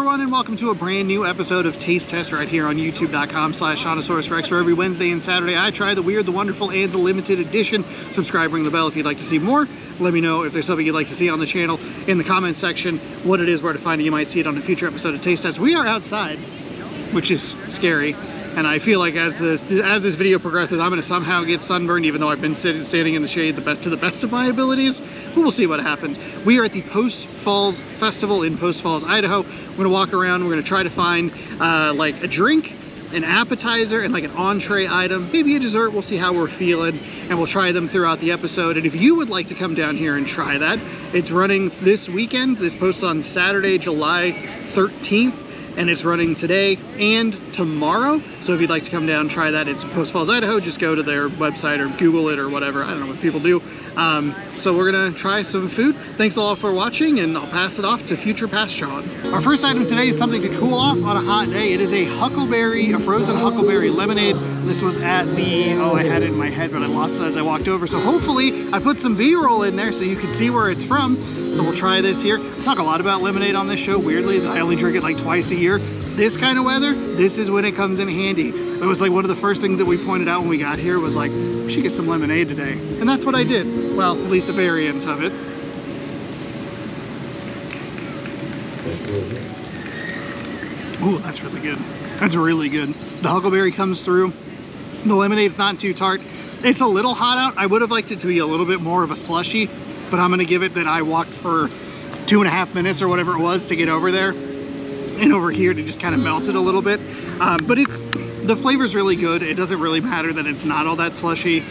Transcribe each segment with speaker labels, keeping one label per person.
Speaker 1: everyone, and welcome to a brand new episode of Taste Test right here on youtube.com/Seannosaurus Rex, where every Wednesday and Saturday I try the weird, the wonderful, and the limited edition. Subscribe, ring the bell if you'd like to see more. Let me know if there's something you'd like to see on the channel in the comments section, what it is, where to find it. You might see it on a future episode of Taste Test. We are outside, which is scary, and I feel like as this video progresses, I'm going to somehow get sunburned, even though I've been standing in the shade to the best of my abilities. But we'll see what happens. We are at the Post Falls Festival in Post Falls, Idaho. We're going to walk around. We're going to try to find like a drink, an appetizer, and like an entree item, maybe a dessert. We'll see how we're feeling, and we'll try them throughout the episode. And if you would like to come down here and try that, it's running this weekend. This posts on Saturday, July 13th. And it's running today and tomorrow. So if you'd like to come down and try that, it's Post Falls, Idaho. Just go to their website or Google it or whatever. I don't know what people do. So we're gonna try some food. Thanks a lot for watching, and I'll pass it off to future past Sean. Our first item today is something to cool off on a hot day. It is a frozen huckleberry lemonade. This was at the, I had it in my head, but I lost it as I walked over. So hopefully I put some B-roll in there so you can see where it's from. So we'll try this here. I talk a lot about lemonade on this show, weirdly. I only drink it like twice a year. This kind of weather, this is when it comes in handy. It was like one of the first things that we pointed out when we got here was like, we should get some lemonade today. And that's what I did. Well, at least a variant of it. Ooh, that's really good. That's really good. The huckleberry comes through. The lemonade's not too tart. It's a little hot out. I would have liked it to be a little bit more of a slushy, but I'm gonna give it that I walked for 2.5 minutes or whatever it was to get over there and over here to just kind of melt it a little bit. But the flavor's really good. It doesn't really matter that it's not all that slushy.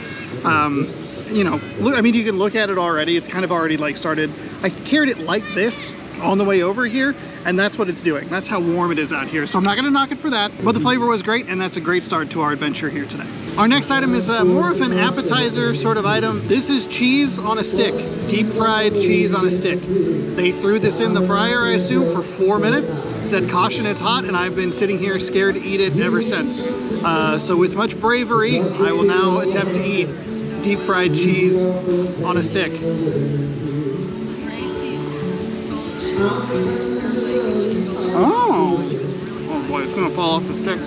Speaker 1: You know, look, I mean, you can look at it already. It's kind of already like started. I carried it like this on the way over here, and that's what it's doing. That's how warm it is out here. So I'm not gonna knock it for that, but the flavor was great, and that's a great start to our adventure here today. Our next item is more of an appetizer sort of item. This is cheese on a stick, deep fried cheese on a stick. They threw this in the fryer, I assume, for 4 minutes. Said caution, it's hot, and I've been sitting here scared to eat it ever since. So with much bravery, I will now attempt to eat deep fried cheese on a stick. Oh boy, it's gonna fall off the stick.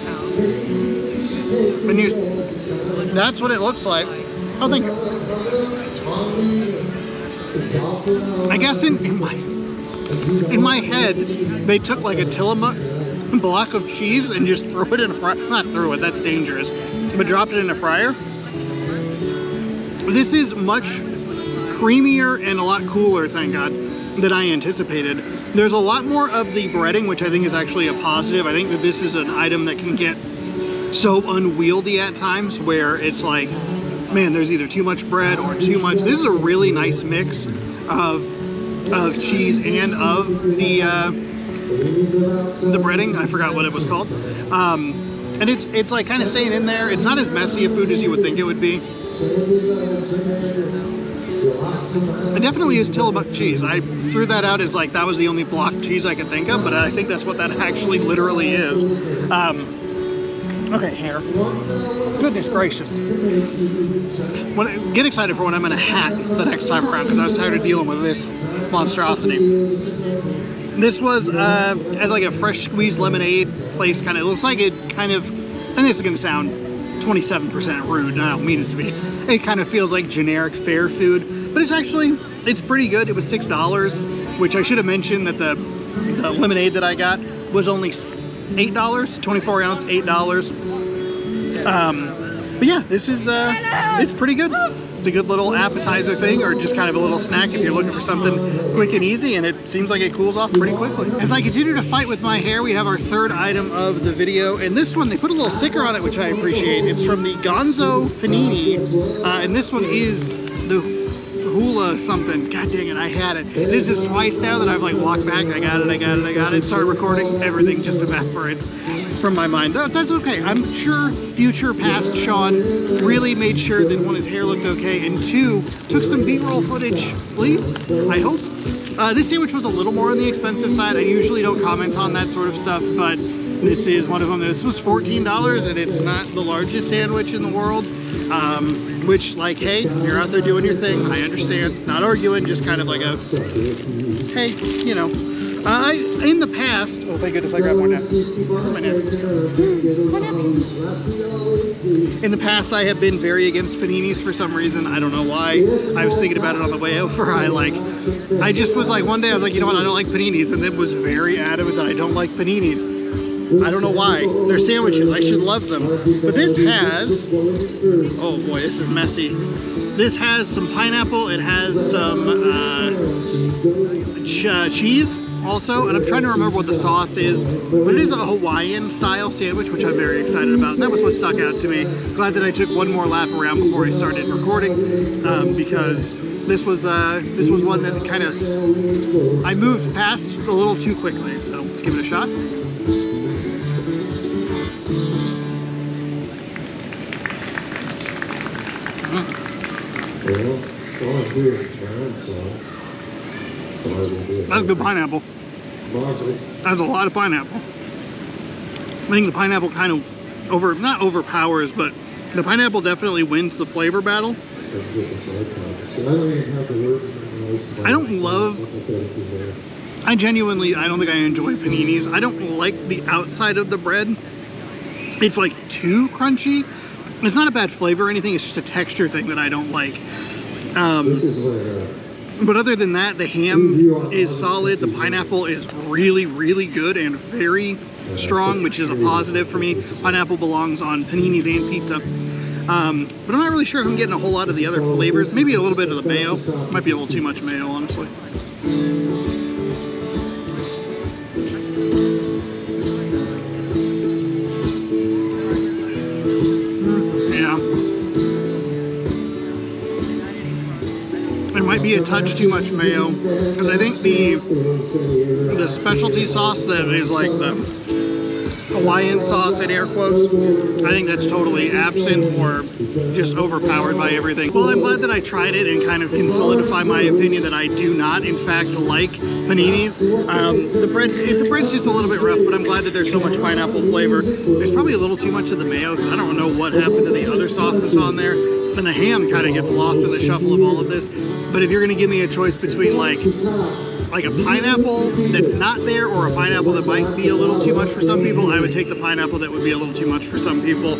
Speaker 1: That's what it looks like. Oh, thank you. I guess in my head, they took like a Tillamook block of cheese and just threw it in a fryer. Not threw it, that's dangerous. But dropped it in a fryer. This is much creamier and a lot cooler, thank God, than I anticipated. There's a lot more of the breading, which I think is actually a positive. I think that this is an item that can get so unwieldy at times where it's like, man, there's either too much bread or too much. This is a really nice mix of cheese and of the breading. I forgot what it was called. And it's like kind of staying in there. It's not as messy a food as you would think it would be. It definitely is Tillamook cheese. I threw that out as like that was the only block cheese I could think of, but I think that's what that actually literally is. Okay, hair. Goodness gracious. Get excited for when I'm in a hat the next time around, because I was tired of dealing with this monstrosity. This was at like a fresh squeezed lemonade place. Kind of looks like it kind of, and this is going to sound 27% rude, and I don't mean it to be. It kind of feels like generic fair food, but it's pretty good. It was $6, which I should have mentioned that the lemonade that I got was only $8, 24 ounce, $8. But yeah, this is, it's pretty good. It's a good little appetizer thing, or just kind of a little snack if you're looking for something quick and easy, and it seems like it cools off pretty quickly. As I continue to fight with my hair, we have our third item of the video, and this one, they put a little sticker on it, which I appreciate. It's from the Gonzo Panini, and this one is the hula something. God dang it, I had it. This is twice now that I've like walked back. I got it, started recording, everything just evaporates from my mind. That's okay. I'm sure future past Sean really made sure that one, his hair looked okay, and two, took some B-roll footage, please, I hope. This sandwich was a little more on the expensive side. I usually don't comment on that sort of stuff, but this is one of them. This was $14, and it's not the largest sandwich in the world. Which, like, hey, you're out there doing your thing. I understand. Not arguing, just kind of like a, hey, you know, In the past, oh thank goodness I grabbed more now. In the past, I have been very against paninis for some reason. I don't know why. I was thinking about it on the way over. I just was like, one day I was like, you know what, I don't like paninis, and then was very adamant that I don't like paninis. I don't know why. They're sandwiches. I should love them. But this has, oh boy, this is messy. This has some pineapple. It has some cheese also, and I'm trying to remember what the sauce is, but it is a Hawaiian style sandwich, which I'm very excited about, and that was what stuck out to me. Glad that I took one more lap around before I started recording, because this was one that kind of, I moved past a little too quickly, so let's give it a shot. That's good pineapple. That's a lot of pineapple. I think the pineapple kind of not overpowers, but the pineapple definitely wins the flavor battle. I don't think I enjoy paninis. I don't like the outside of the bread. It's like too crunchy. It's not a bad flavor or anything, it's just a texture thing that I don't like. But other than that, the ham is solid. The pineapple is really, really good and very strong, which is a positive for me. Pineapple belongs on paninis and pizza. But I'm not really sure if I'm getting a whole lot of the other flavors. Maybe a little bit of the mayo. Might be a little too much mayo, honestly. Might be a touch too much mayo, because I think the specialty sauce that is like the Hawaiian sauce in air quotes, I think that's totally absent or just overpowered by everything. Well, I'm glad that I tried it and kind of can solidify my opinion that I do not in fact like paninis. The bread's just a little bit rough, but I'm glad that there's so much pineapple flavor. There's probably a little too much of the mayo, because I don't know what happened to the other sauce that's on there. And the ham kind of gets lost in the shuffle of all of this. But if you're gonna give me a choice between like a pineapple that's not there or a pineapple that might be a little too much for some people, I would take the pineapple that would be a little too much for some people.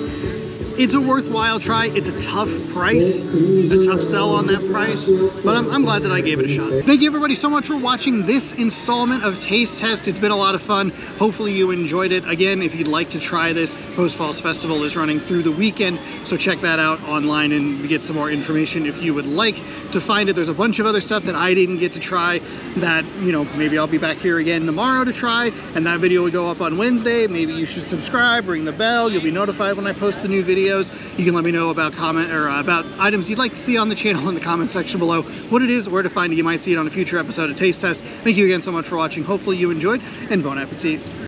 Speaker 1: It's a worthwhile try. It's a tough price, a tough sell on that price, but I'm glad that I gave it a shot. Thank you everybody so much for watching this installment of Taste Test. It's been a lot of fun. Hopefully you enjoyed it. Again, if you'd like to try this, Post Falls Festival is running through the weekend, so check that out online and get some more information if you would like to find it. There's a bunch of other stuff that I didn't get to try that, you know, maybe I'll be back here again tomorrow to try, and that video will go up on Wednesday. Maybe you should subscribe, ring the bell. You'll be notified when I post the new videos. You can let me know about about items you'd like to see on the channel in the comment section below, what it is, where to find it. You might see it on a future episode of Taste Test. Thank you again so much for watching. Hopefully you enjoyed, and bon appetit.